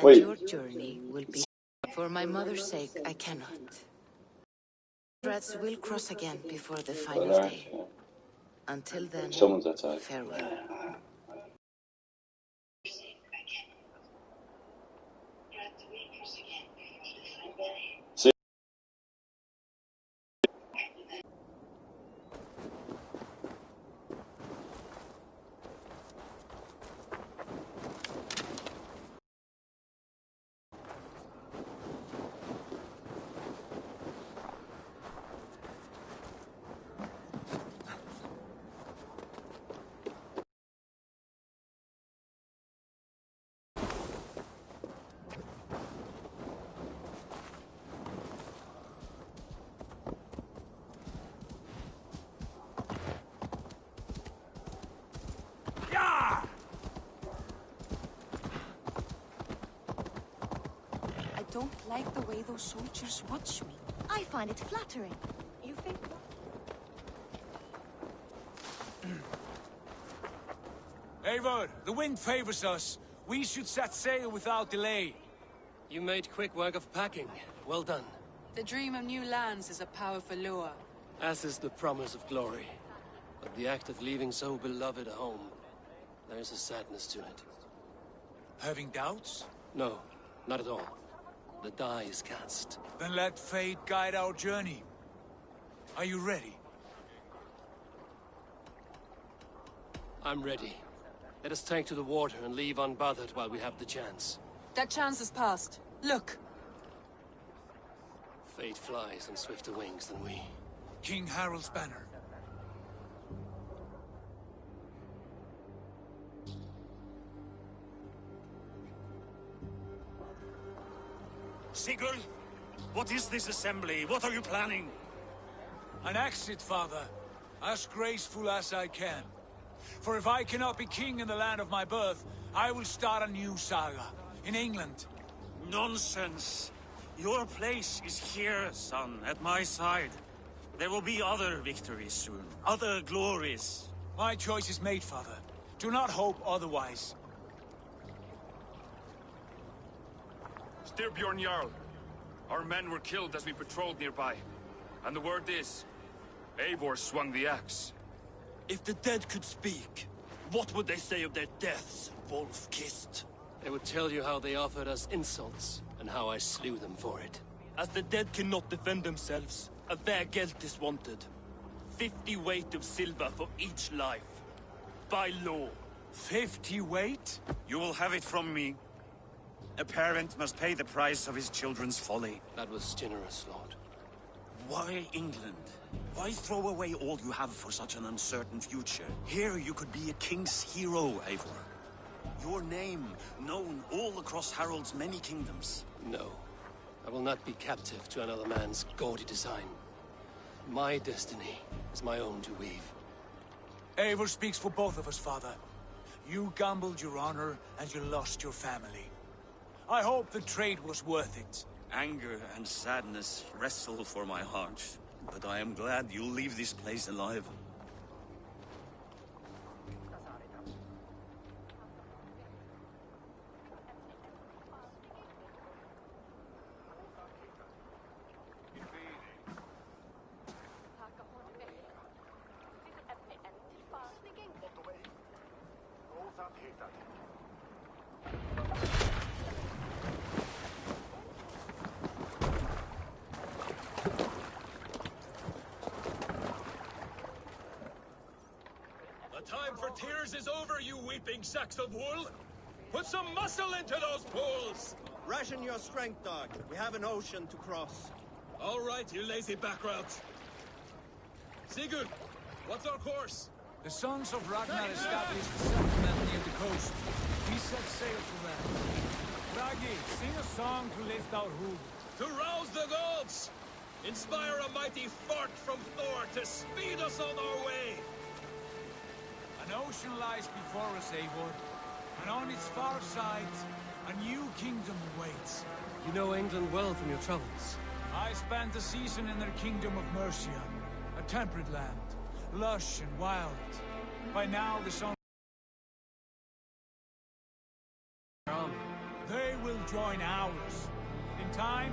Wait. your journey will be... For my mother's sake, I cannot. Threads will cross again before the final day. Until then, Someone's outside. farewell. I don't like the way those soldiers watch me. I find it flattering. You think... Eivor, the wind favors us. We should set sail without delay. You made quick work of packing. Well done. The dream of new lands is a powerful lure. As is the promise of glory. But the act of leaving so beloved a home, there's a sadness to it. Having doubts? No, not at all. The die is cast. Then let fate guide our journey. Are you ready? I'm ready. Let us take to the water and leave unbothered while we have the chance. That chance is past. Look! Fate flies on swifter wings than we. King Harald's banner. Sigurd, what is this assembly? What are you planning? An exit, father. As graceful as I can. For if I cannot be king in the land of my birth, I will start a new saga. In England. Nonsense. Your place is here, son, at my side. There will be other victories soon. Other glories. My choice is made, father. Do not hope otherwise. Styrbjorn Jarl. Our men were killed as we patrolled nearby. And the word is, Eivor swung the axe. If the dead could speak, what would they say of their deaths, wolf-kissed? They would tell you how they offered us insults, and how I slew them for it. As the dead cannot defend themselves, a vergelt is wanted. 50 weight of silver for each life. By law. 50 weight? You will have it from me. A parent must pay the price of his children's folly. That was generous, Lord. Why England? Why throw away all you have for such an uncertain future? Here you could be a king's hero, Eivor. Your name known all across Harald's many kingdoms. No. I will not be captive to another man's gaudy design. My destiny is my own to weave. Eivor speaks for both of us, father. You gambled your honor, and you lost your family. I hope the trade was worth it. Anger and sadness wrestle for my heart, but I am glad you'll leave this place alive. Time for tears is over, you weeping sacks of wool! Put some muscle into those pools! Ration your strength, dog. We have an ocean to cross. All right, you lazy backroutes. Sigurd, what's our course? The sons of Ragnar established a settlement near the coast. We set sail for them. Ragi, sing a song to lift our hoof. To rouse the gods! Inspire a mighty fart from Thor to speed us on our way! An ocean lies before us, Eivor, and on its far side, a new kingdom awaits. You know England well from your travels. I spent a season in their kingdom of Mercia, a temperate land, lush and wild. By now, the sun... They will join ours. In time,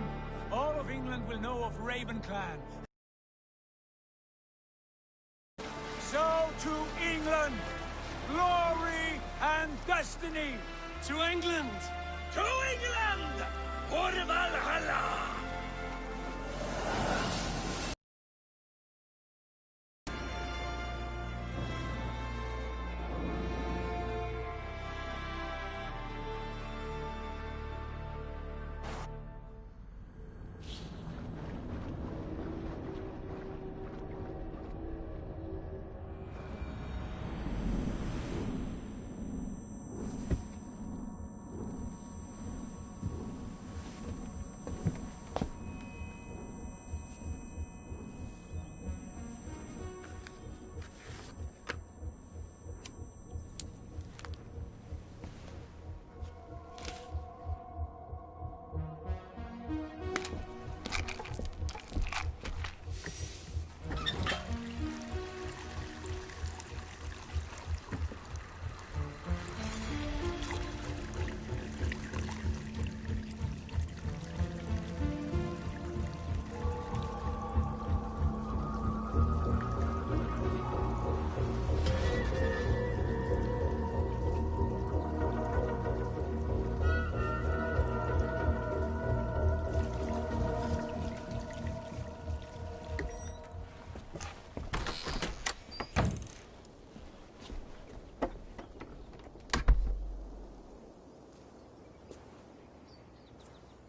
all of England will know of Ravenclan. So to England, glory and destiny! To England! To England! For Valhalla!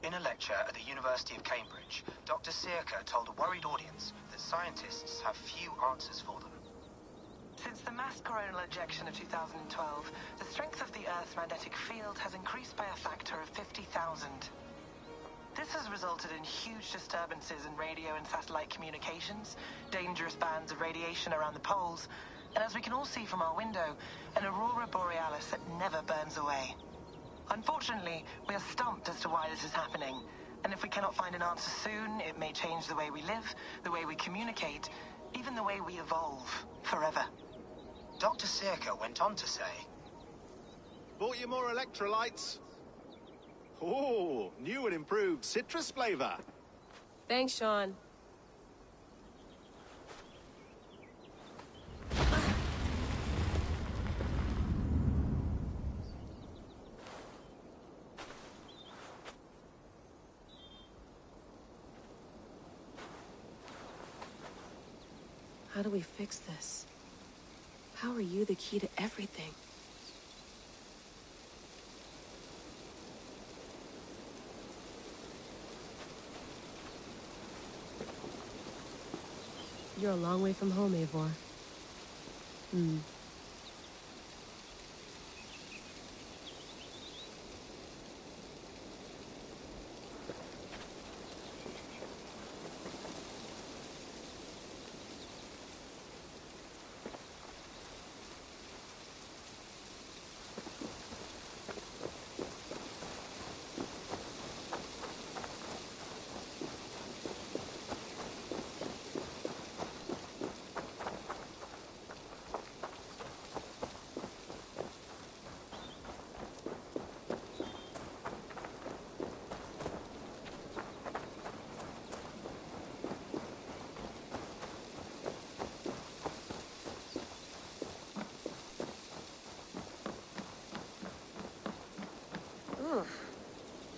In a lecture at the University of Cambridge, Dr. Circa told a worried audience that scientists have few answers for them. Since the mass coronal ejection of 2012, the strength of the Earth's magnetic field has increased by a factor of 50,000. This has resulted in huge disturbances in radio and satellite communications, dangerous bands of radiation around the poles, and as we can all see from our window, an aurora borealis that never burns away. Unfortunately, we are stumped as to why this is happening, and if we cannot find an answer soon, it may change the way we live, the way we communicate, even the way we evolve, forever. Dr. Circa went on to say, Bought you more electrolytes? Oh, new and improved citrus flavor. Thanks, Sean. How do we fix this? How are you the key to everything? You're a long way from home, Eivor.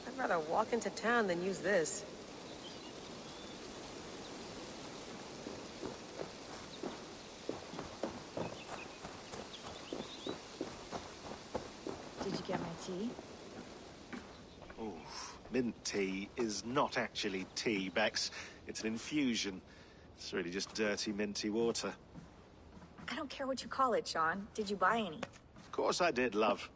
I'd rather walk into town than use this. Did you get my tea? Oof. Mint tea is not actually tea, Bex. It's an infusion. It's really just dirty, minty water. I don't care what you call it, Sean. Did you buy any? Of course I did, love.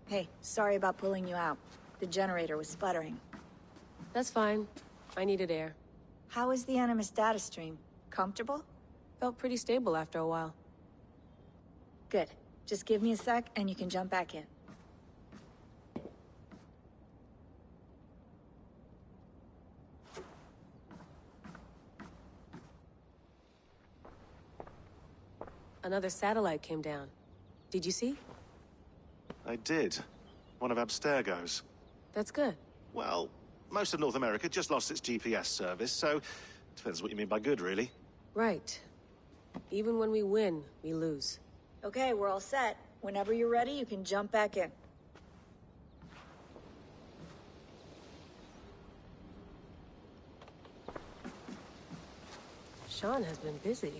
Hey, sorry about pulling you out. The generator was sputtering. That's fine. I needed air. How is the Animus data stream? Comfortable? Felt pretty stable after a while. Good. Just give me a sec and you can jump back in. Another satellite came down. Did you see? I did. one of Abstergo's. That's good. Well, most of North America just lost its GPS service, so depends what you mean by good, really. Right. Even when we win, we lose. Okay, we're all set. Whenever you're ready, you can jump back in. Sean has been busy.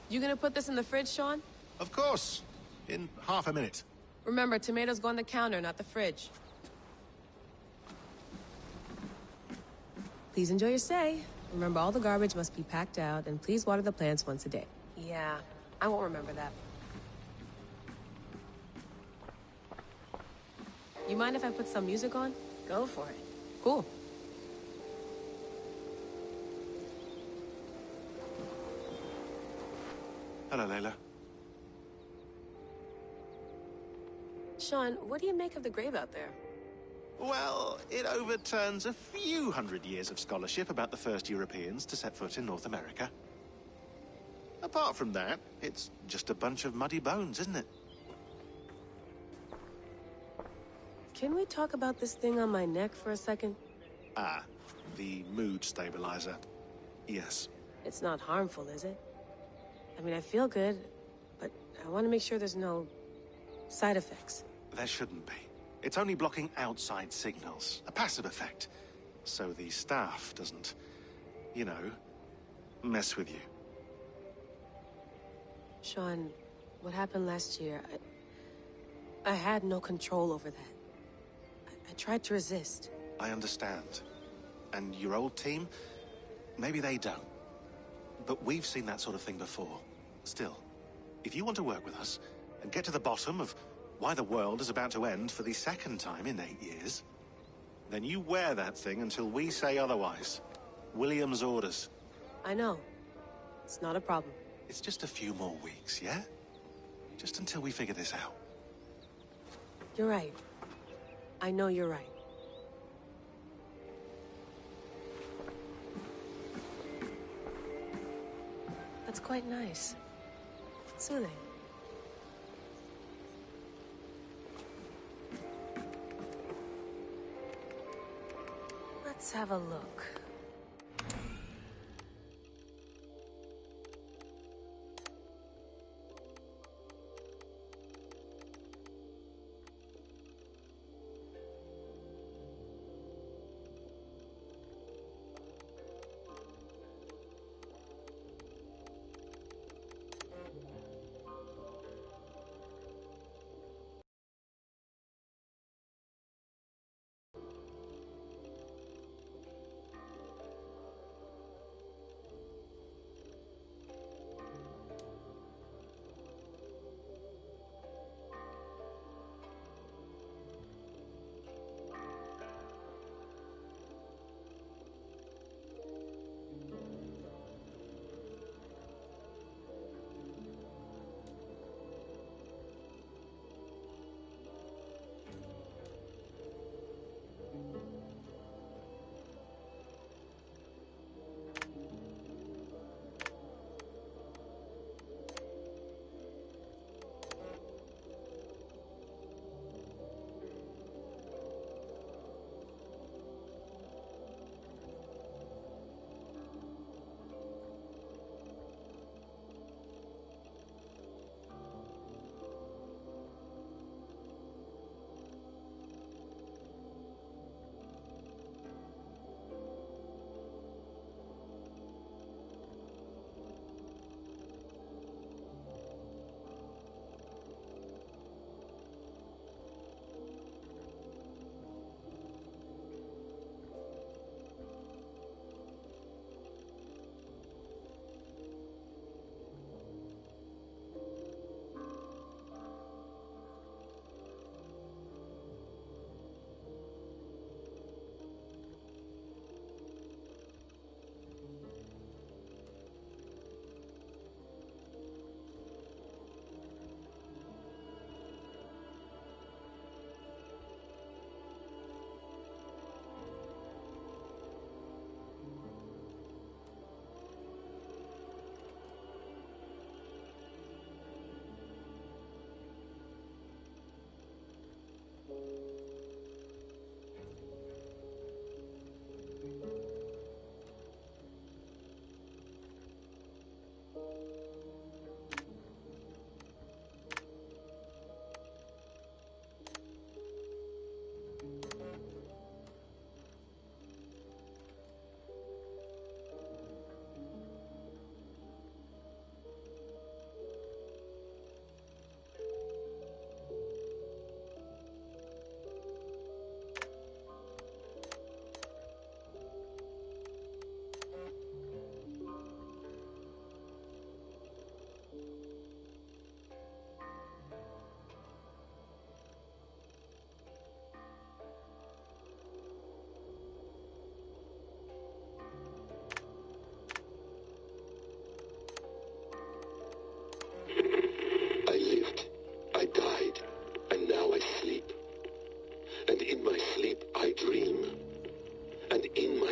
You gonna put this in the fridge, Sean? Of course. In half a minute. Remember, tomatoes go on the counter, not the fridge. Please enjoy your stay. Remember, all the garbage must be packed out, and please water the plants once a day. Yeah, I won't remember that. You mind if I put some music on? Go for it. Cool. Hello, Layla. Sean, what do you make of the grave out there? Well, it overturns a few hundred years of scholarship about the first Europeans to set foot in North America. Apart from that, it's just a bunch of muddy bones, isn't it? Can we talk about this thing on my neck for a second? Ah, the mood stabilizer. Yes. It's not harmful, is it? I mean, I feel good, but I want to make sure there's no side effects. There shouldn't be. It's only blocking outside signals, a passive effect. So the staff doesn't, you know, mess with you. Sean, what happened last year, I had no control over that. I tried to resist. I understand. And your old team, maybe they don't. But we've seen that sort of thing before. Still, if you want to work with us and get to the bottom of why the world is about to end for the second time in 8 years, then you wear that thing until we say otherwise. William's orders. I know. It's not a problem. It's just a few more weeks, yeah? Just until we figure this out. You're right. I know you're right. That's quite nice. Soothing. Let's have a look.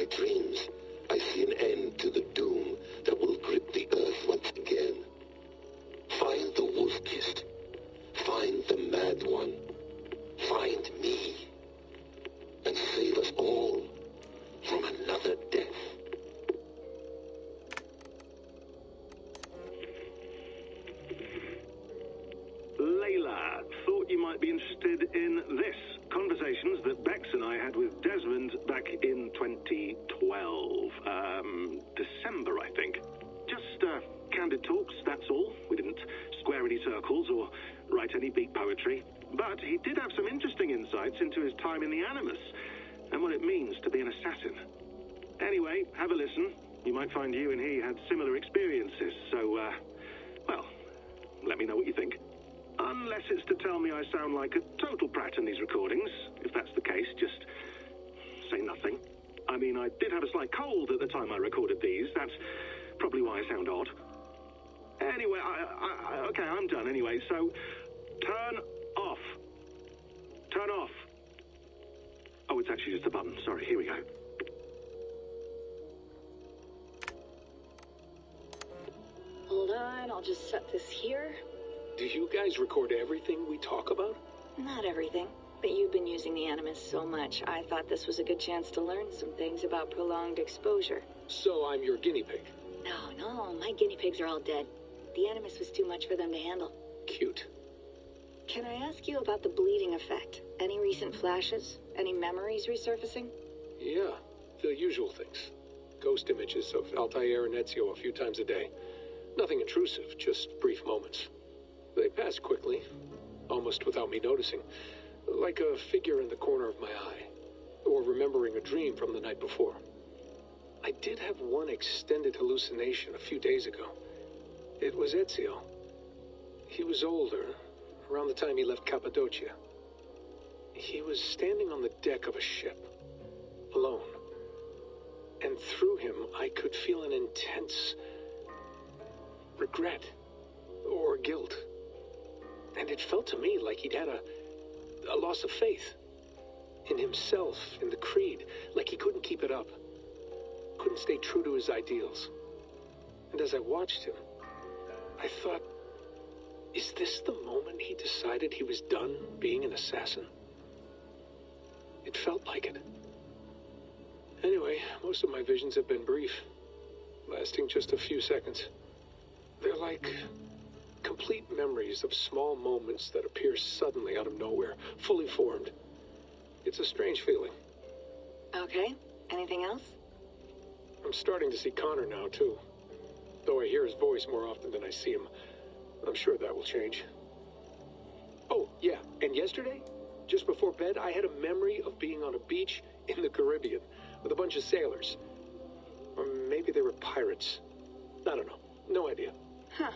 my dreams, I see an end to the doom that will grip the earth once again. Find the wolf-kissed. Find the mad one. Find me. And save us all from another death. Layla, thought you might be interested in this. Conversations that Bex and I had with Desmond back in 2012. December, I think. Just, candid talks, that's all. We didn't square any circles or write any beat poetry. But he did have some interesting insights into his time in the Animus and what it means to be an assassin. Anyway, have a listen. You might find you and he had similar experiences, so, well, let me know what you think. Unless it's to tell me I sound like a total prat in these recordings. If that's the case, just say nothing. I mean, I did have a slight cold at the time I recorded these. That's probably why I sound odd. Anyway, okay, I'm done anyway, so turn off. Turn off. Oh, it's actually just a button. Sorry, here we go. Hold on, I'll just set this here. Do you guys record everything we talk about? Not everything, but you've been using the Animus so much, I thought this was a good chance to learn some things about prolonged exposure. So I'm your guinea pig? No, my guinea pigs are all dead. The Animus was too much for them to handle. Cute. Can I ask you about the bleeding effect? Any recent flashes? Any memories resurfacing? Yeah, the usual things. Ghost images of Altair and Ezio a few times a day. Nothing intrusive, just brief moments. They pass quickly, almost without me noticing, like a figure in the corner of my eye, or remembering a dream from the night before. I did have one extended hallucination a few days ago. It was Ezio. He was older, around the time he left Cappadocia. He was standing on the deck of a ship, alone. And through him, I could feel an intense regret or guilt. And it felt to me like he'd had a loss of faith in himself, in the creed, like he couldn't keep it up, couldn't stay true to his ideals. And as I watched him, I thought, is this the moment he decided he was done being an assassin? It felt like it. Anyway, most of my visions have been brief, lasting just a few seconds. They're like complete memories of small moments that appear suddenly out of nowhere, fully formed. It's a strange feeling. Okay, anything else? I'm starting to see Connor now, too. Though I hear his voice more often than I see him, I'm sure that will change. Oh, yeah, and yesterday, just before bed, I had a memory of being on a beach in the Caribbean with a bunch of sailors. Or maybe they were pirates. I don't know. No idea. Huh.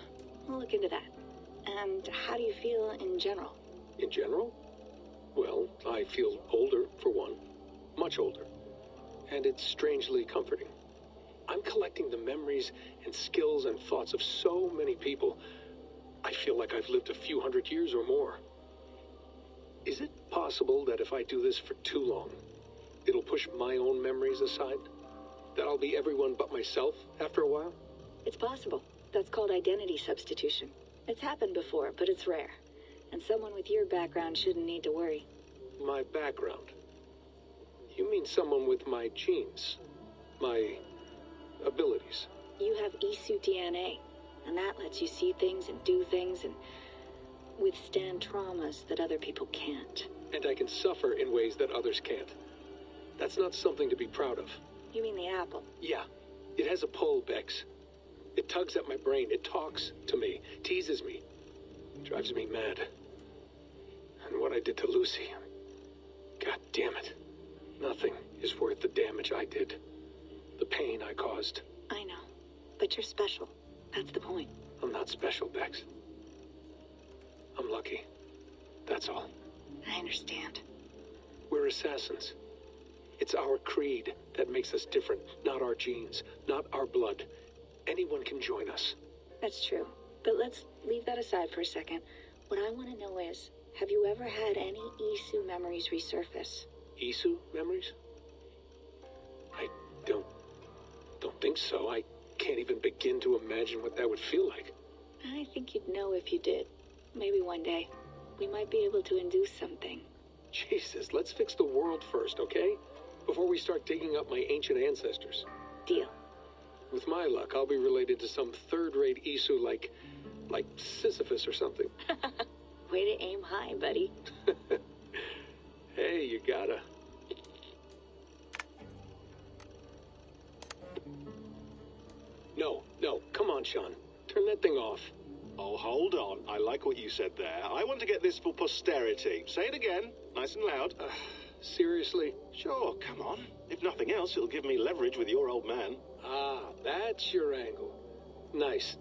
We'll look into that. And how do you feel in general? In general? Well, I feel older, for one. Much older. And it's strangely comforting. I'm collecting the memories and skills and thoughts of so many people. I feel like I've lived a few hundred years or more. Is it possible that if I do this for too long, it'll push my own memories aside? That I'll be everyone but myself after a while? It's possible. That's called identity substitution. It's happened before, but it's rare. And someone with your background shouldn't need to worry. My background? You mean someone with my genes? My abilities? You have Isu DNA, and that lets you see things and do things and withstand traumas that other people can't. And I can suffer in ways that others can't. That's not something to be proud of. You mean the apple? Yeah. It has a pull, Bex. It tugs at my brain. It talks to me. Teases me. Drives me mad. And what I did to Lucy... God damn it. Nothing is worth the damage I did. The pain I caused. I know. But you're special. That's the point. I'm not special, Bex. I'm lucky. That's all. I understand. We're assassins. It's our creed that makes us different, not our genes, not our blood. Anyone can join us. That's true. But let's leave that aside for a second. What I want to know is, have you ever had any Isu memories resurface? Isu memories? I think so. I can't even begin to imagine what that would feel like. I think you'd know if you did. Maybe one day, we might be able to induce something. Jesus, let's fix the world first, okay? Before we start digging up my ancient ancestors. Deal. With my luck, I'll be related to some third-rate Isu like Sisyphus or something. Way to aim high, buddy. Hey, you gotta. No, come on, Sean. Turn that thing off. Oh, hold on. I like what you said there. I want to get this for posterity. Say it again, nice and loud. Seriously? Sure, come on. If nothing else, it'll give me leverage with your old man. Ah, that's your angle. Nice.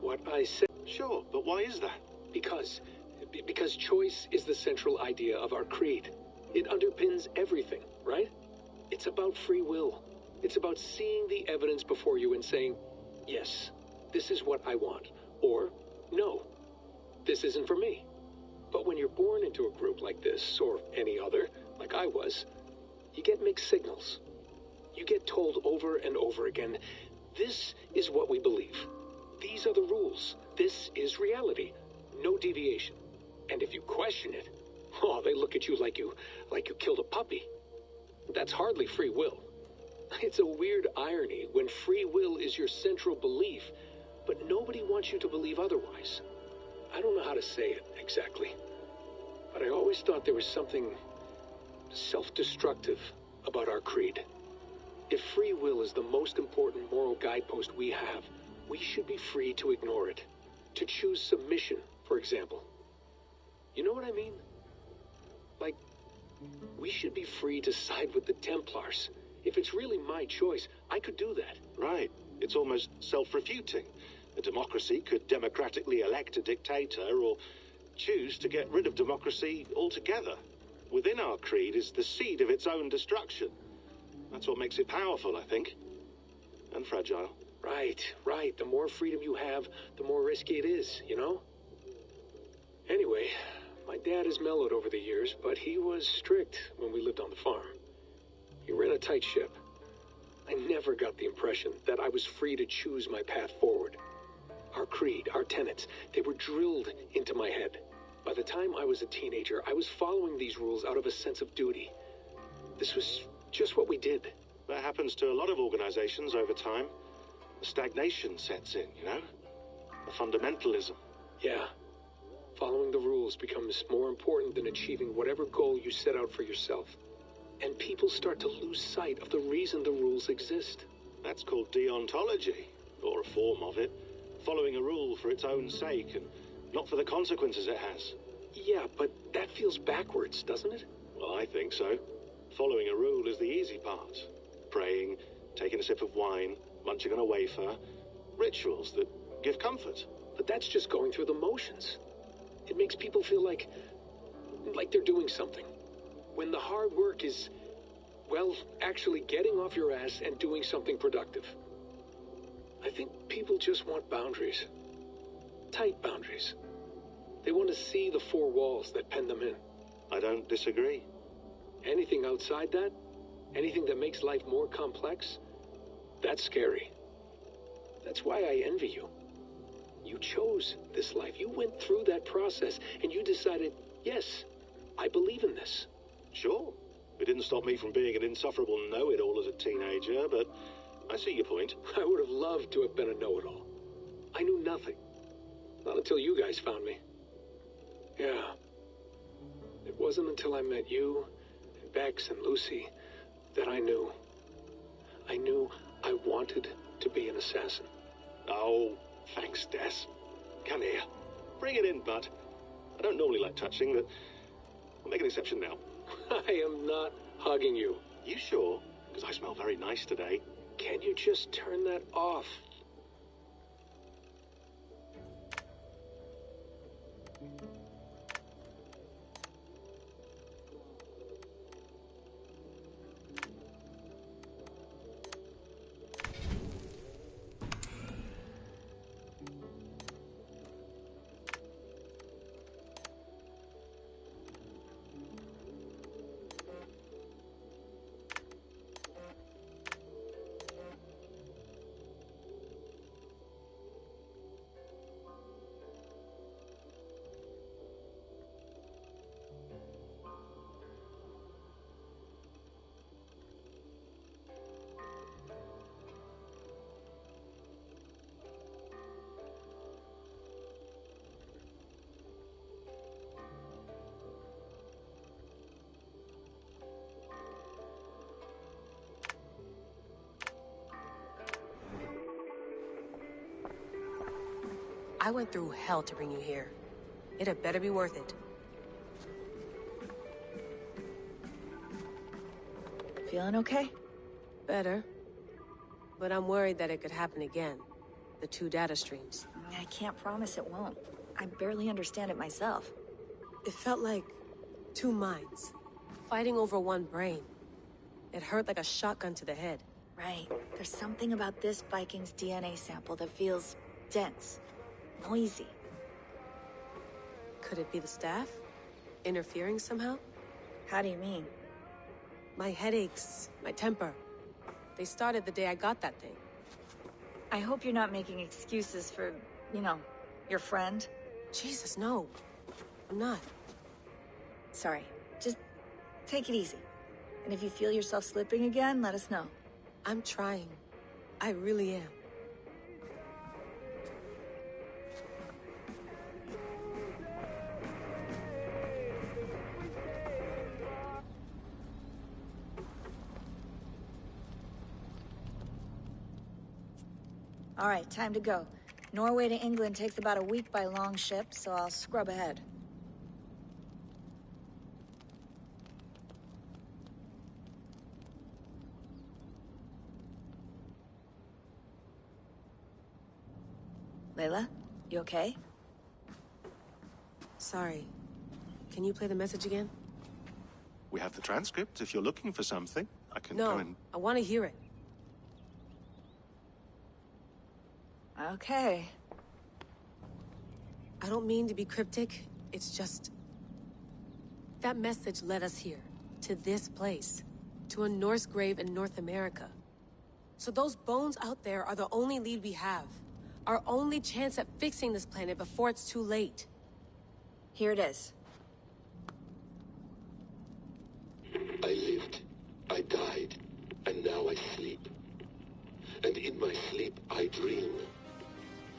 What I said... Sure, but why is that? Because choice is the central idea of our creed. It underpins everything, right? It's about free will. It's about seeing the evidence before you and saying, yes, this is what I want. Or, no, this isn't for me. But when you're born into a group like this, or any other, like I was, you get mixed signals. You get told over and over again, this is what we believe. These are the rules. This is reality. No deviation. And if you question it, oh, they look at you like you killed a puppy. That's hardly free will. It's a weird irony when free will is your central belief, but nobody wants you to believe otherwise. I don't know how to say it exactly, but I always thought there was something self-destructive about our creed. If free will is the most important moral guidepost we have, we should be free to ignore it. To choose submission, for example. You know what I mean? Like, we should be free to side with the Templars. If it's really my choice, I could do that. Right. It's almost self-refuting. A democracy could democratically elect a dictator or choose to get rid of democracy altogether. Within our creed is the seed of its own destruction. That's what makes it powerful, I think. And fragile. Right. The more freedom you have, the more risky it is, you know? Anyway, my dad has mellowed over the years, but he was strict when we lived on the farm. He ran a tight ship. I never got the impression that I was free to choose my path forward. Our creed, our tenets, they were drilled into my head. By the time I was a teenager, I was following these rules out of a sense of duty. This was just what we did. That happens to a lot of organizations over time. The stagnation sets in, you know? The fundamentalism. Yeah. Following the rules becomes more important than achieving whatever goal you set out for yourself. And people start to lose sight of the reason the rules exist. That's called deontology, or a form of it. Following a rule for its own sake, and not for the consequences it has. Yeah, but that feels backwards, doesn't it? Well, I think so. Following a rule is the easy part. Praying, taking a sip of wine, munching on a wafer. Rituals that give comfort. But that's just going through the motions. It makes people feel like they're doing something. When the hard work is, well, actually getting off your ass and doing something productive. I think people just want boundaries. Tight boundaries. They want to see the four walls that pen them in. I don't disagree. Anything outside that, anything that makes life more complex, that's scary. That's why I envy you. You chose this life. You went through that process and you decided, yes, I believe in this. Sure. It didn't stop me from being an insufferable know-it-all as a teenager, but I see your point. I would have loved to have been a know-it-all. I knew nothing. Not until you guys found me. Yeah. It wasn't until I met you, and Bex and Lucy, that I knew. I knew I wanted to be an assassin. Oh, thanks, Des. Come here. Bring it in, bud. I don't normally like touching, but I'll make an exception now. I am not hugging you. You sure? Because I smell very nice today. Can you just turn that off? I went through hell to bring you here. It had better be worth it. Feeling okay? Better. But I'm worried that it could happen again. The two data streams. I can't promise it won't. I barely understand it myself. It felt like two minds, fighting over one brain. It hurt like a shotgun to the head. Right. There's something about this Viking's DNA sample that feels dense, noisy. Could it be the staff? Interfering somehow? How do you mean? My headaches, my temper. They started the day I got that thing. I hope you're not making excuses for, you know, your friend. Jesus, no. I'm not. Sorry. Just take it easy. And if you feel yourself slipping again, let us know. I'm trying. I really am. All right, time to go. Norway to England takes about a week by long ship, so I'll scrub ahead. Layla, you okay? Sorry. Can you play the message again? We have the transcript. If you're looking for something, I can No, go and... I want to hear it. Okay. I don't mean to be cryptic. It's just... that message led us here. To this place. To a Norse grave in North America. So those bones out there are the only lead we have. Our only chance at fixing this planet before it's too late. Here it is. I lived, I died, and now I sleep. And in my sleep I dream.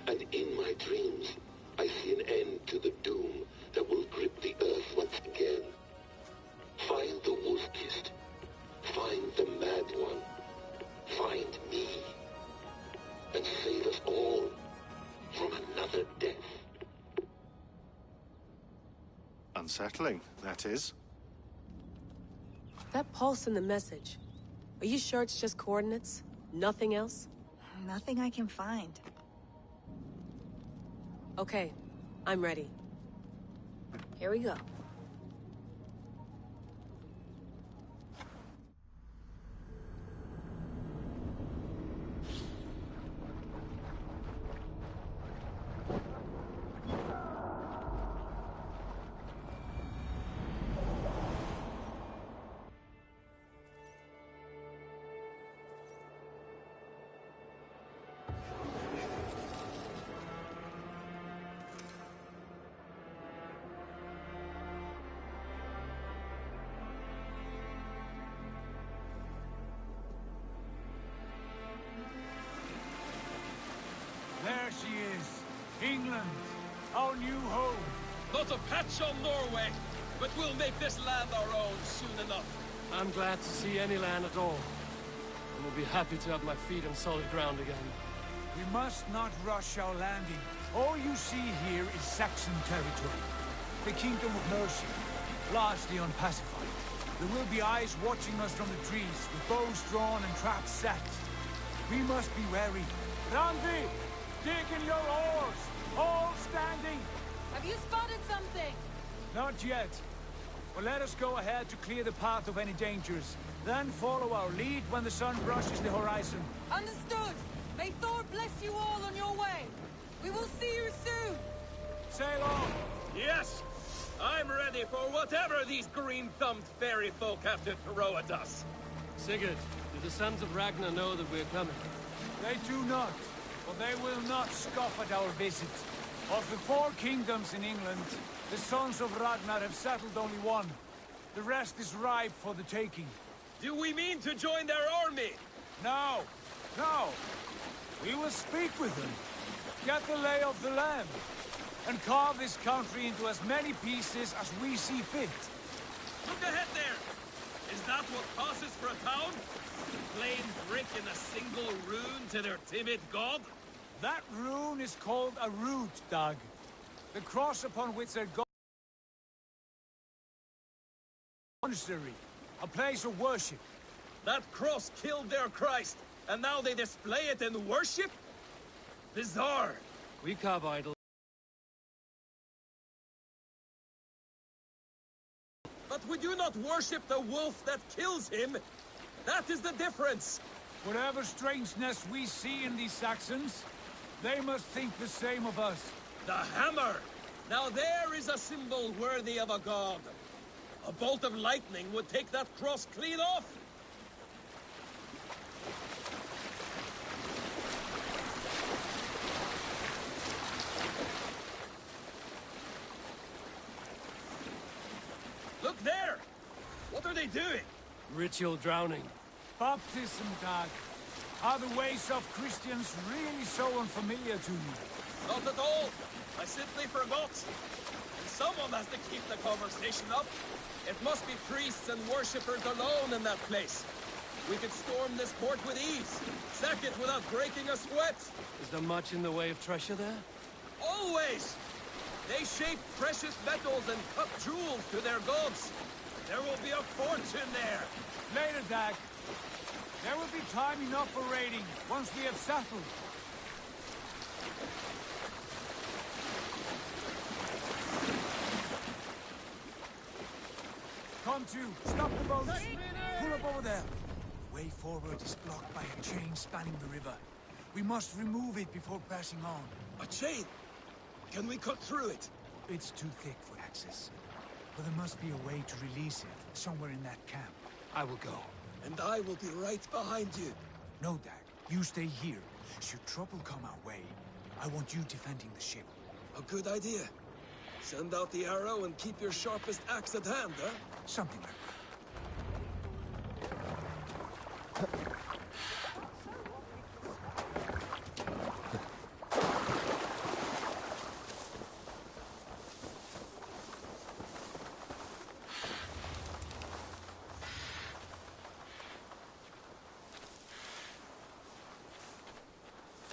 And in my dreams I see an end to the doom that will grip the earth once again. Find the wolf-kissed. Find the mad one. Find me. And save us all from another death. Unsettling, that is. That pulse in the message. Are you sure it's just coordinates? Nothing else? Nothing I can find. Okay, I'm ready. Here we go. There she is. England. Our new home. Not a patch on Norway, but we'll make this land our own soon enough. I'm glad to see any land at all. And will be happy to have my feet on solid ground again. We must not rush our landing. All you see here is Saxon territory. The Kingdom of Mercia, largely unpacified. There will be eyes watching us from the trees, with bows drawn and traps set. We must be wary. Randi! Dig in your oars! All standing! Have you spotted something? Not yet. But let us go ahead to clear the path of any dangers. Then follow our lead when the sun brushes the horizon. Understood! May Thor bless you all on your way! We will see you soon! Sail on! Yes! I'm ready for whatever these green-thumbed fairy folk have to throw at us. Sigurd, do the sons of Ragnar know that we're coming? They do not, but they will not scoff at our visit. Of the 4 kingdoms in England, the sons of Ragnar have settled only one. The rest is ripe for the taking. Do we mean to join their army? No, no. We will speak with them, get the lay of the land, and carve this country into as many pieces as we see fit. Look ahead there! Is that what passes for a town? Plain brick in a single rune to their timid god? That rune is called a root, Doug. The cross upon which their god... monastery. A place of worship. That cross killed their Christ, and now they display it in worship? Bizarre. We carve idols. But we do not worship the wolf that kills him. That is the difference. Whatever strangeness we see in these Saxons, they must think the same of us. The hammer! Now there is a symbol worthy of a god. A bolt of lightning would take that cross clean off. Look there! What are they doing? Ritual drowning. Baptism, Doug. Are the ways of Christians really so unfamiliar to you? Not at all. I simply forgot. And someone has to keep the conversation up. It must be priests and worshippers alone in that place. We could storm this port with ease. Sack it without breaking a sweat. Is there much in the way of treasure there? Always! They shape precious metals and cut jewels to their gods. There will be a fortune there. Later, Doug. There will be time enough for raiding, once we have settled. Come to, stop the boats. Pull up over there. The way forward is blocked by a chain spanning the river. We must remove it before passing on. A chain? Can we cut through it? It's too thick for access. But there must be a way to release it, somewhere in that camp. I will go. And I will be right behind you. No, Dag. You stay here. Should trouble come our way, I want you defending the ship. A good idea. Send out the arrow and keep your sharpest axe at hand, huh? Something like that.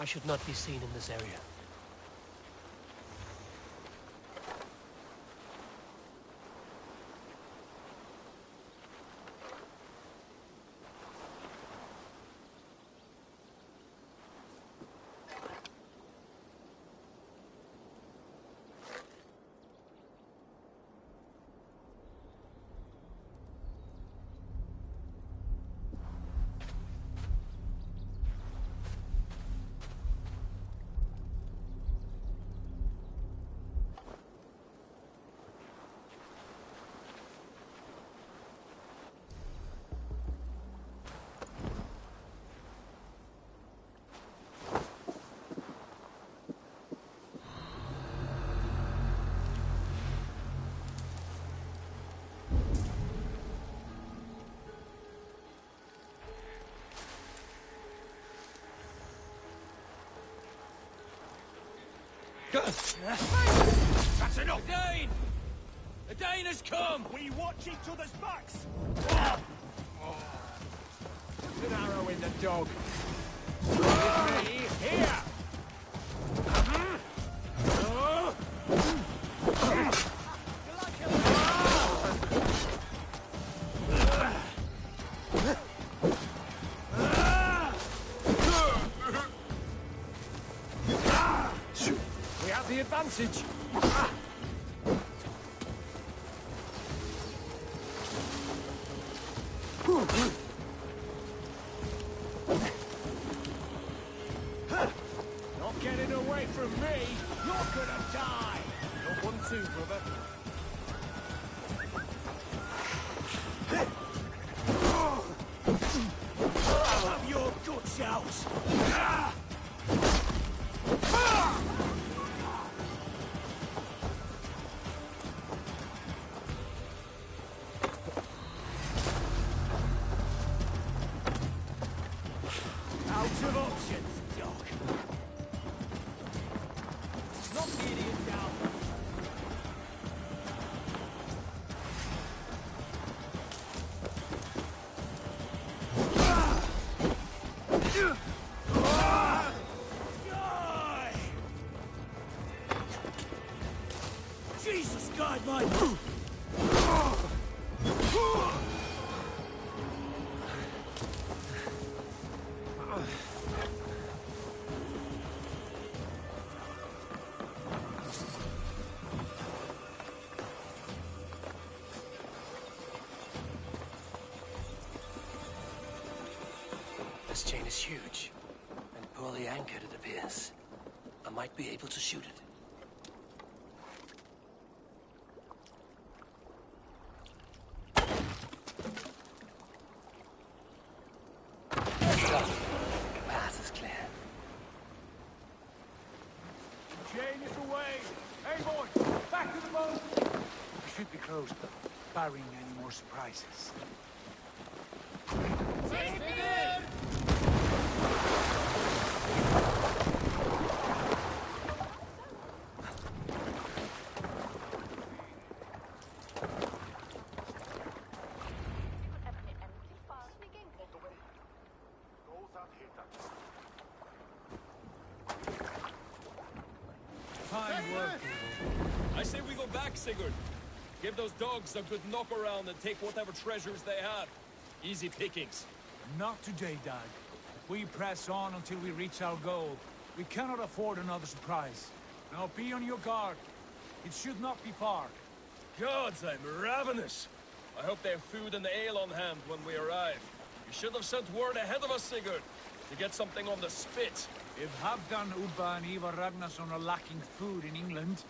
I should not be seen in this area. That's enough! A Dane! A Dane has come! We watch each other's backs! Put an arrow in the dog. With me, here! We have the advantage. Not getting away from me! You're gonna die! Not one, two, brother. Have your guts out! Out of options, Doc. Knock the idiot down. This chain is huge, and poorly anchored it appears. I might be able to shoot it. Stop. Path is clear. Chain is away! Hey boys, back to the boat! We should be close, barring any more surprises. Take it in! Fine work. I say we go back, Sigurd. Give those dogs a good knock around and take whatever treasures they have. Easy pickings. Not today, Dag. We press on until we reach our goal. We cannot afford another surprise. Now be on your guard. It should not be far. Gods, I'm ravenous. I hope they have food and ale on hand when we arrive. You should have sent word ahead of us, Sigurd, to get something on the spit. If Halfdan, Ubba and Ivar Ragnarsson are lacking food in England,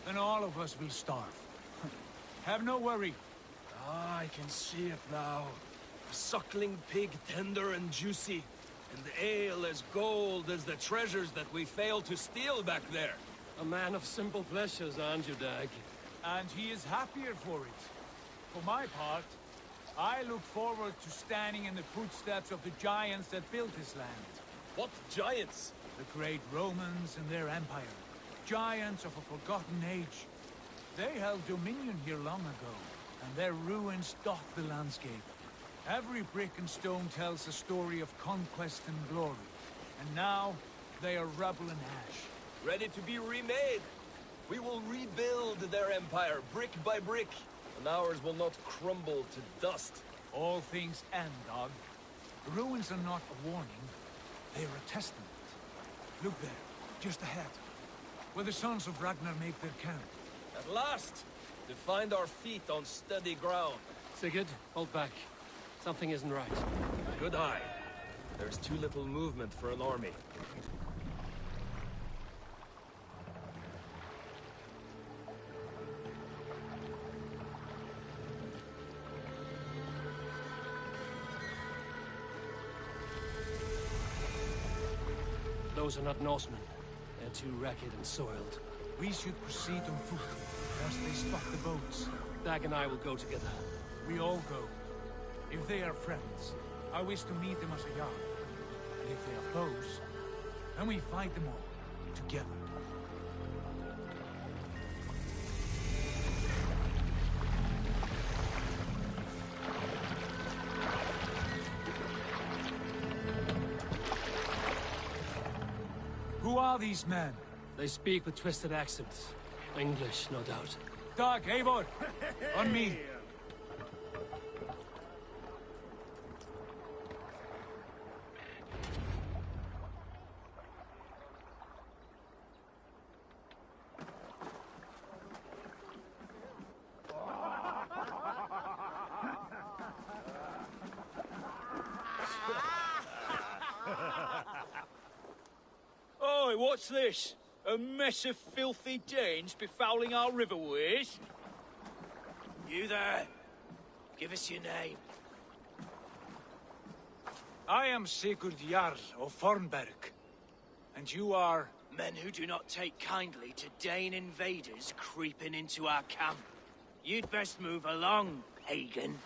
then all of us will starve. Have no worry. Ah, I can see it now. A suckling pig, tender and juicy. And the ale as gold as the treasures that we failed to steal back there. A man of simple pleasures, aren't you, Dag? And he is happier for it. For my part, I look forward to standing in the footsteps of the giants that built this land. What giants? The great Romans and their empire. Giants of a forgotten age. They held dominion here long ago, and their ruins dot the landscape. Every brick and stone tells a story of conquest and glory. And now, they are rubble and ash. Ready to be remade. We will rebuild their empire, brick by brick. And ours will not crumble to dust. All things end, Dog. The ruins are not a warning. They are a testament. Look there, just ahead. Where the sons of Ragnar make their camp. At last! To find our feet on steady ground. Sigurd, hold back. Something isn't right. Good eye. There's too little movement for an army. Those are not Norsemen. They're too ragged and soiled. We should proceed on foot, lest they spot the boats. Dag and I will go together. We all go. If they are friends, I wish to meet them as a yard. And if they are foes, then we fight them all, together. Who are these men? They speak with twisted accents. English, no doubt. Dag, Eivor! On me! Oi, what's this? A mess of filthy Danes befouling our riverways? You there. Give us your name. I am Sigurd Jarl of Fornberg. And you are... Men who do not take kindly to Dane invaders creeping into our camp. You'd best move along, pagan.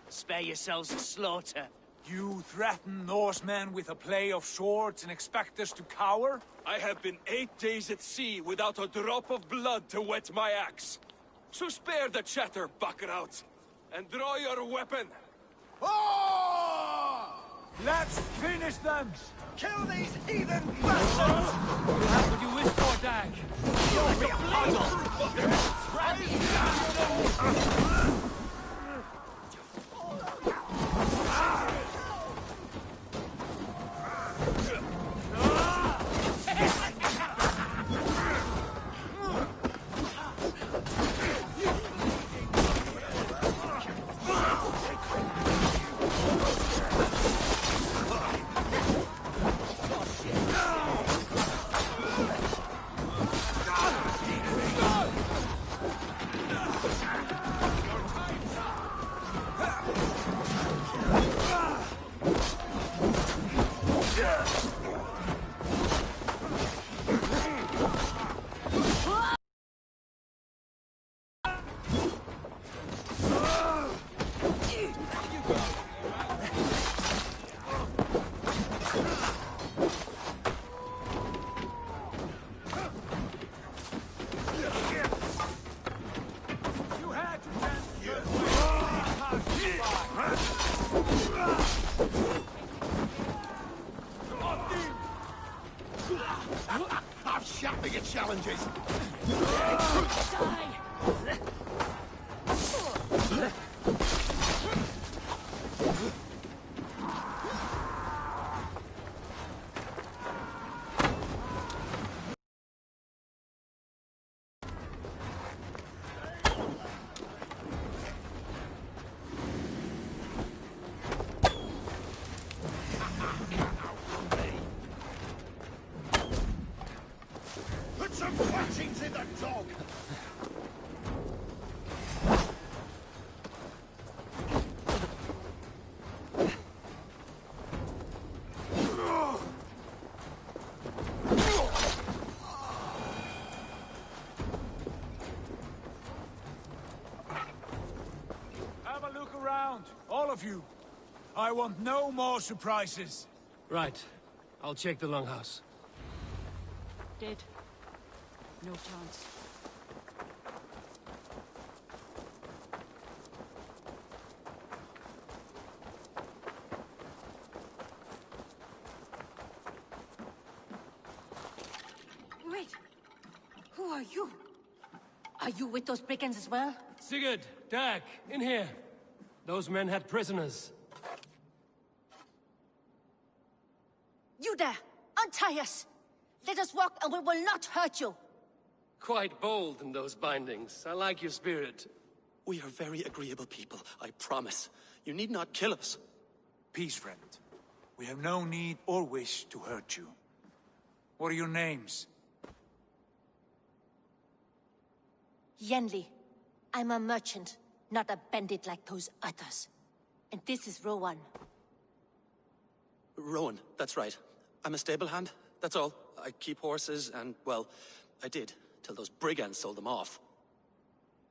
Spare yourselves the slaughter. You threaten Norsemen with a play of swords and expect us to cower? I have been 8 days at sea without a drop of blood to wet my axe. So spare the chatter, Buckerout, and draw your weapon. Oh! Let's finish them! Kill these heathen bastards! Have what you wish for, Dag. You'll be a I'm shouting at challenges. Put some whackings in the dog. Have a look around, all of you. I want no more surprises. Right. I'll check the longhouse. Dead. No chance. Wait. Who are you? Are you with those brigands as well? Sigurd, Dag, in here. Those men had prisoners. You there! Untie us! Let us walk and we will not hurt you! Quite bold in those bindings. I like your spirit. We are very agreeable people, I promise. You need not kill us. Peace, friend. We have no need or wish to hurt you. What are your names? Yenli. I'm a merchant, not a bandit like those others. And this is Rowan. Rowan, that's right. I'm a stable hand, that's all. I keep horses and, well, I did, till those brigands sold them off.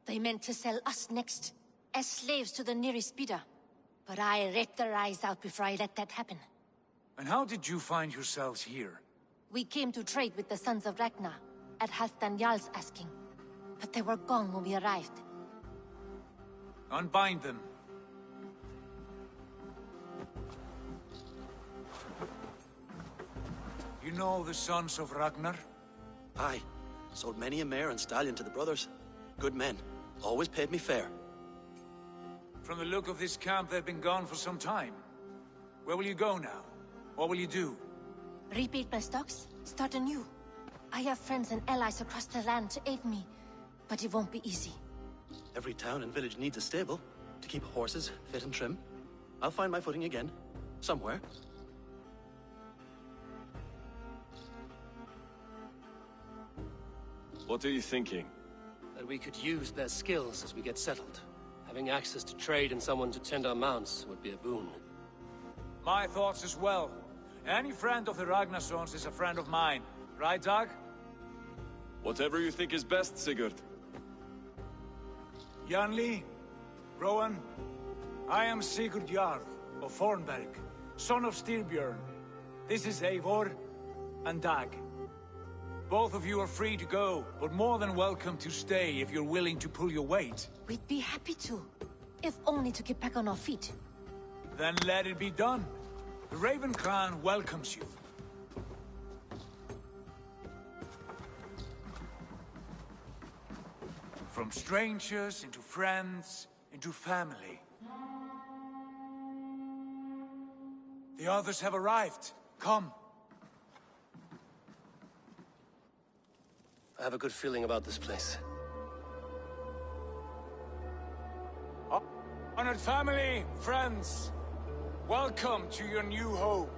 They meant to sell us next, as slaves to the nearest bidder. But I ripped their eyes out before I let that happen. And how did you find yourselves here? We came to trade with the Sons of Ragnar, at Halfdan Jarl's asking. But they were gone when we arrived. Unbind them. You know the Sons of Ragnar? Aye. Sold many a mare and stallion to the brothers. Good men. Always paid me fair. From the look of this camp, they've been gone for some time. Where will you go now? What will you do? Rebuild my stocks, start anew. I have friends and allies across the land to aid me, but it won't be easy. Every town and village needs a stable to keep horses fit and trim. I'll find my footing again. Somewhere. What are you thinking? That we could use their skills as we get settled. Having access to trade and someone to tend our mounts would be a boon. My thoughts as well. Any friend of the Ragnarsons is a friend of mine. Right, Dag? Whatever you think is best, Sigurd. Janli, Rowan, I am Sigurd Jarl of Fornberg, son of Styrbjörn. This is Eivor and Dag. Both of you are free to go, but more than welcome to stay if you're willing to pull your weight. We'd be happy to, if only to get back on our feet. Then let it be done. The Raven clan welcomes you. From strangers into friends, into family. The others have arrived. Come. I have a good feeling about this place. Honored family, friends, welcome to your new home.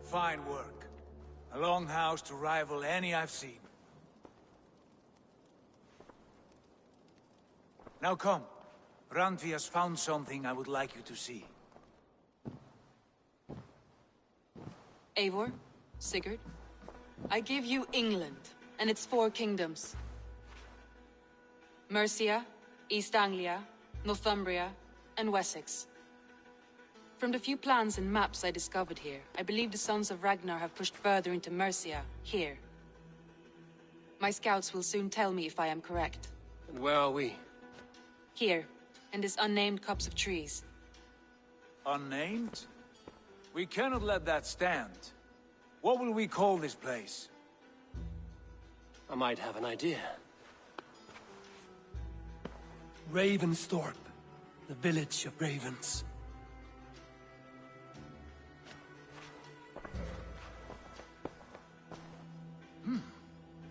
Fine work. A longhouse to rival any I've seen. Now come. Randvi has found something I would like you to see. Eivor, Sigurd, I give you England and its 4 kingdoms. Mercia, East Anglia, Northumbria, and Wessex. From the few plans and maps I discovered here, I believe the Sons of Ragnar have pushed further into Mercia, here. My scouts will soon tell me if I am correct. And where are we? Here, in this unnamed copse of trees. Unnamed? We cannot let that stand. What will we call this place? I might have an idea. Ravensthorpe, the village of ravens.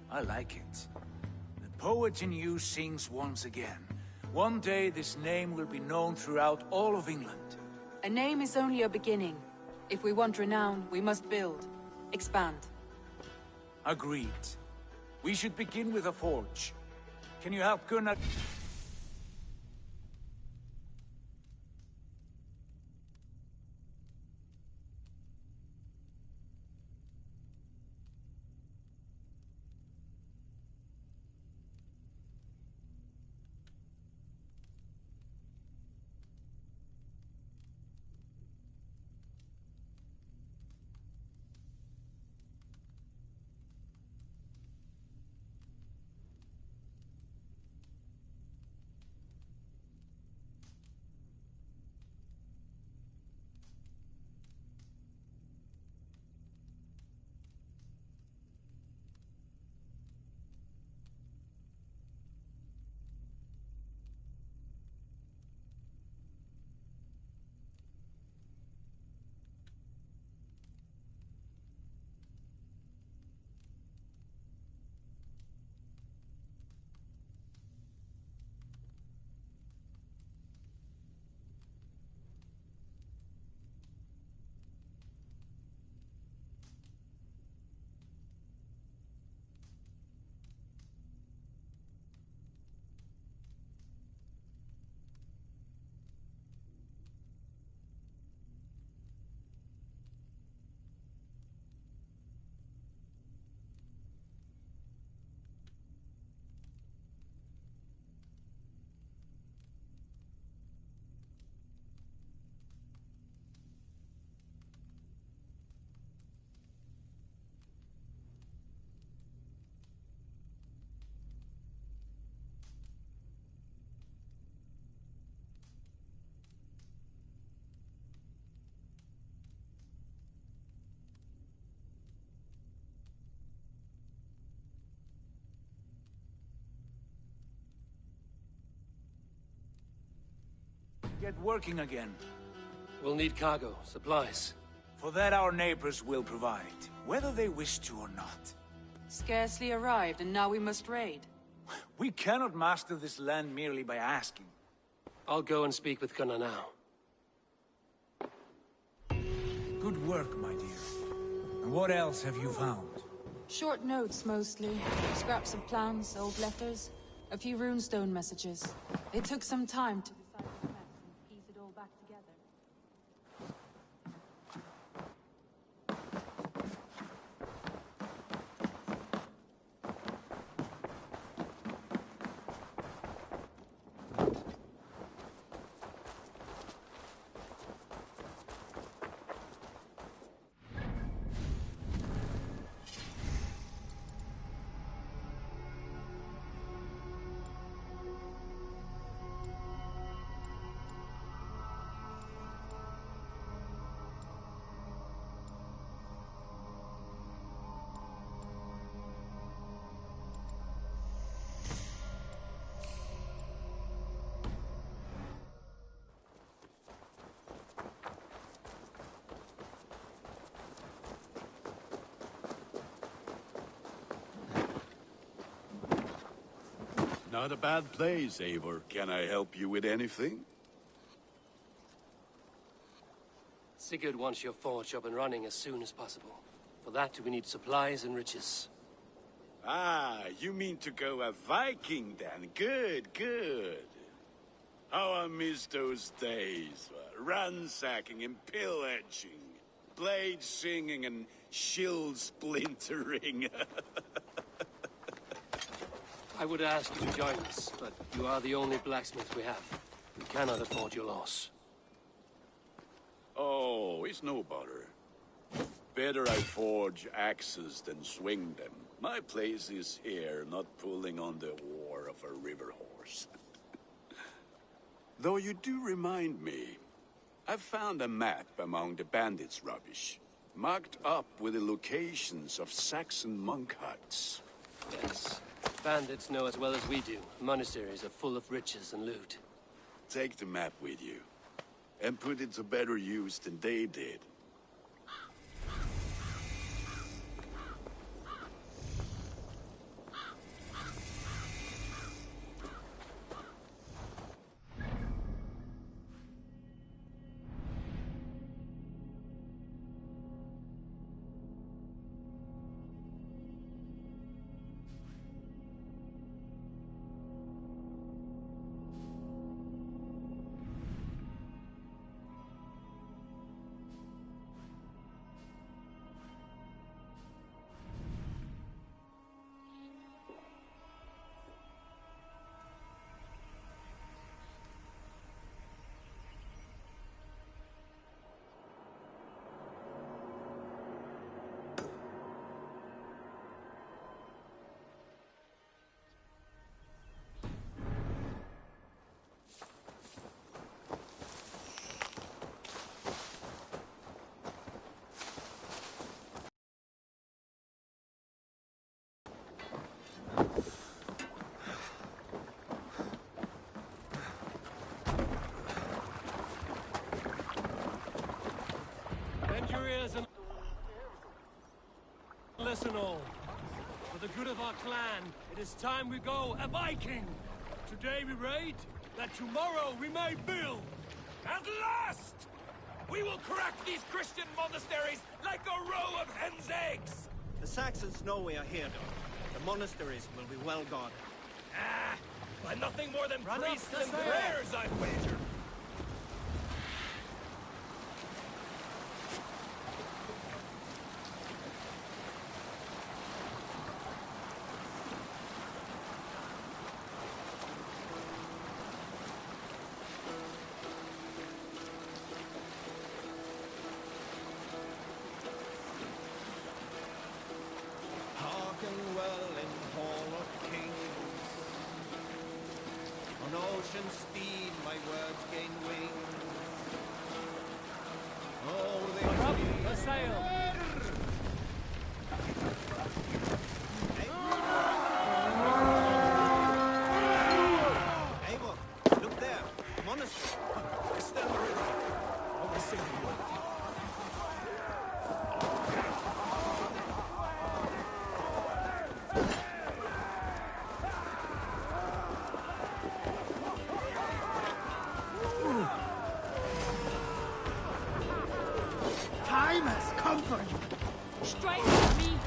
I like it. The poet in you sings once again. One day this name will be known throughout all of England. A name is only a beginning. If we want renown, we must build. Expand. Agreed. We should begin with a forge. Can you help Gunnar? Get working again. We'll need cargo, supplies. For that our neighbors will provide, whether they wish to or not. Scarcely arrived, and now we must raid. We cannot master this land merely by asking. I'll go and speak with Gunnar now. Good work, my dear. And what else have you found? Short notes, mostly. Scraps of plans, old letters, a few runestone messages. It took some time to decipher the text and piece it all back together. Not a bad place, Eivor. Can I help you with anything? Sigurd wants your forge up and running as soon as possible. For that, we need supplies and riches. Ah, you mean to go a Viking then? Good, good. How I miss those days. Ransacking and pillaging. Blade singing and shield splintering. I would ask you to join us, but you are the only blacksmith we have. We cannot afford your loss. Oh, it's no bother. Better I forge axes than swing them. My place is here, not pulling on the oar of a river horse. Though you do remind me, I found a map among the bandits' rubbish, marked up with the locations of Saxon monk huts. Yes. Bandits know as well as we do. Monasteries are full of riches and loot. Take the map with you, and put it to better use than they did. And listen all. For the good of our clan, it is time we go a Viking. Today we raid, that tomorrow we may build. At last! We will crack these Christian monasteries like a row of hen's eggs! The Saxons know we are here, though. The monasteries will be well guarded. Ah! By nothing more than Run priests up the and stairs. prayers, I wager! Hearken well in hall of kings. On ocean steed my words gain wings. Oh, they We're up for sail. Eivor, look there. Monastery. Extend the river. Over single one. Time has come for you. Strike at me!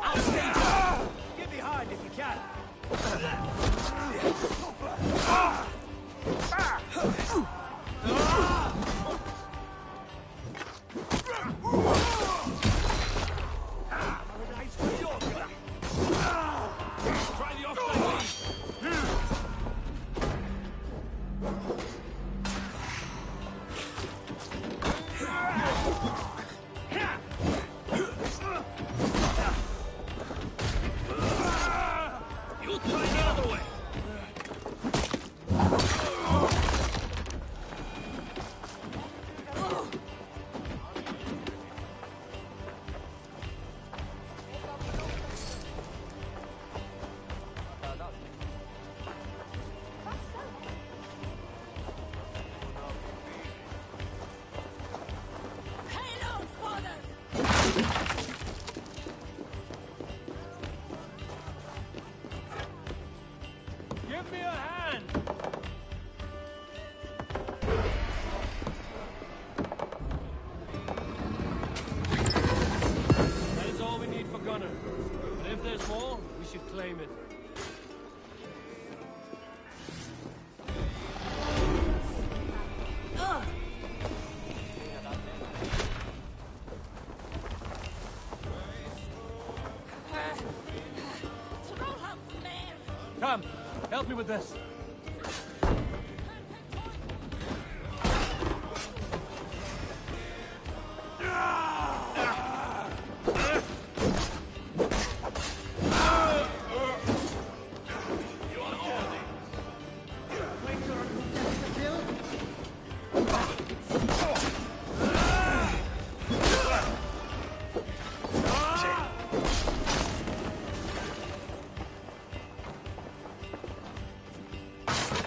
I'll stay down! Get behind if you can! Try the offside lead! you claim it. Come, help me with this.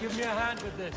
Give me a hand with this.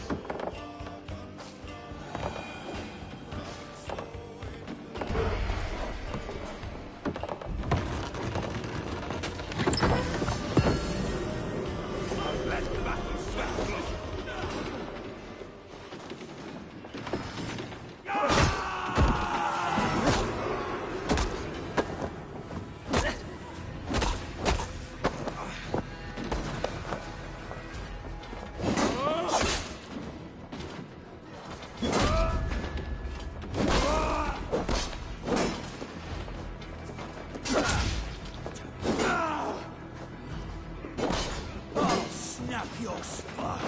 Snap your spine!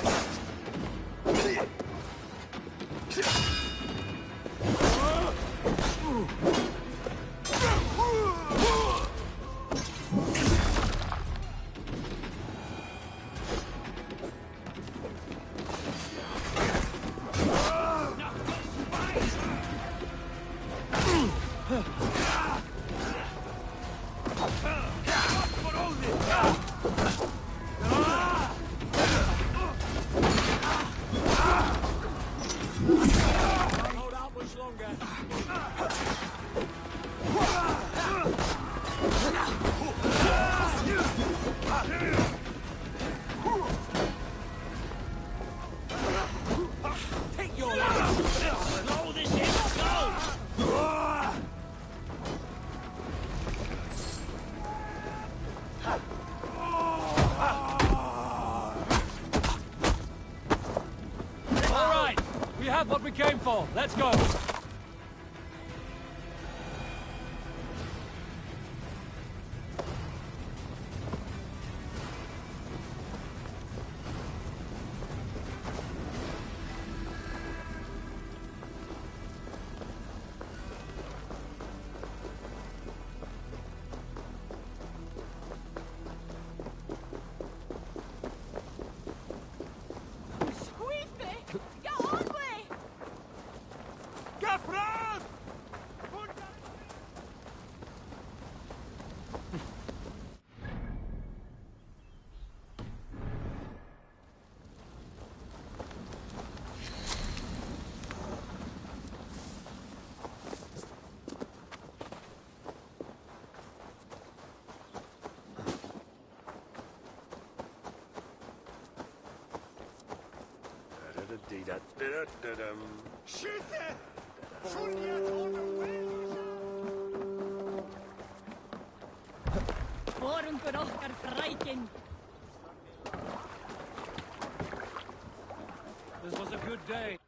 Hold out much longer. Take your life! Slow this in! Go! All right, we have what we came for. Let's go. This was a good day.